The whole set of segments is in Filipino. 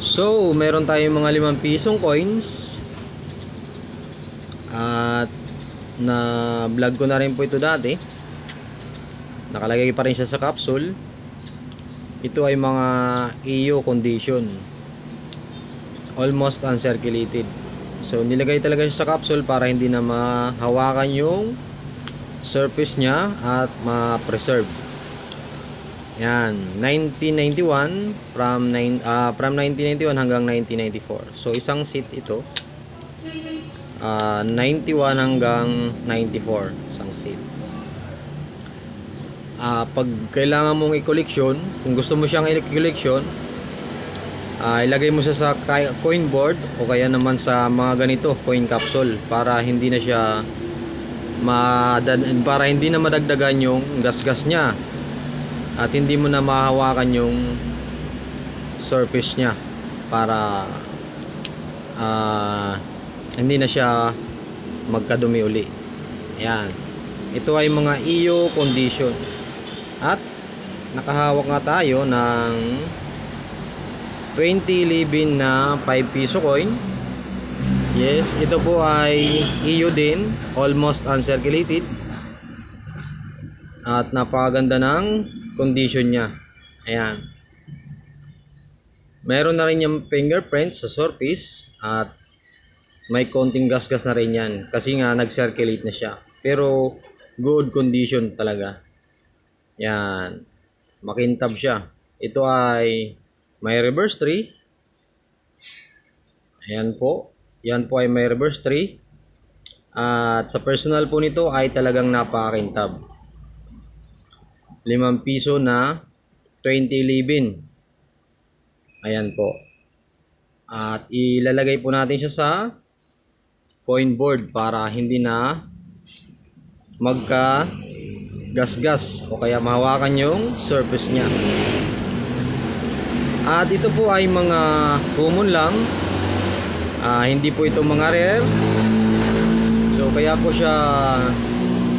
So, meron tayong mga 5 pisong coins. At na vlog ko na rin po ito dati. Nakalagay pa rin siya sa capsule. Ito ay mga EO condition, almost uncirculated. So nilagay talaga siya sa capsule para hindi na mahawakan yung surface niya at ma-preserve. Yan, 1991 from 1991 hanggang 1994. So isang seat ito. 91 hanggang 94 isang seat. Pag kailangan mong i-collection, kung gusto mo siyang i-collection, ilagay mo siya sa coin board o kaya naman sa mga ganito coin capsule para hindi na siya para hindi na madagdagan yung gas-gas niya at hindi mo na mahawakan yung surface niya para hindi na siya magkadumi uli. Yan, ito ay mga EO condition. At nakahawak nga tayo ng 2011 na 5 piso coin. Yes, ito po ay EO din, almost uncirculated. At napakaganda ng condition niya. Ayan. Meron na rin yung fingerprint sa surface at may konting gas-gas na rin yan kasi nga nag-circulate na siya. Pero good condition talaga. Yan, makintab siya. Ito ay may reverse 3. Ayan po. Yan po ay may reverse 3. At sa personal po nito ay talagang napakakintab. 5 piso na 2011. Ayan po. At ilalagay po natin siya sa coin board para hindi na magka gas-gas o kaya mahawakan yung surface niya. At ito po ay mga common lang, hindi po ito mga rare. So kaya po siya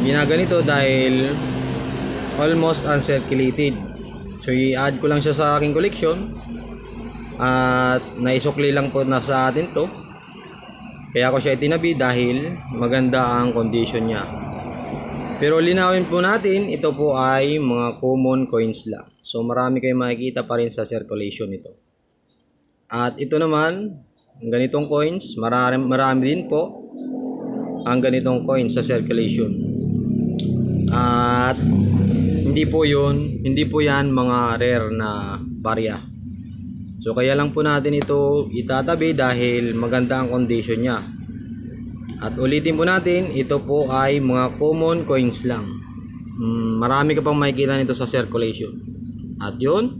ginaganito dahil almost uncirculated. So i-add ko lang siya sa aking collection at naisukli lang po na sa atin to. Kaya ko siya itinabi dahil maganda ang condition niya. Pero linawin po natin, ito po ay mga common coins lang. So marami kayong makikita pa rin sa circulation nito. At ito naman, ang ganitong coins, marami din po ang ganitong coins sa circulation. At hindi po yan mga rare na barya. So kaya lang po natin ito itatabi dahil maganda ang condition niya. At ulitin po natin, ito po ay mga common coins lang. Marami ka pang makikita nito sa circulation. At yun,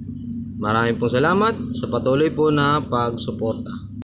maraming pong salamat sa patuloy po na pagsuporta.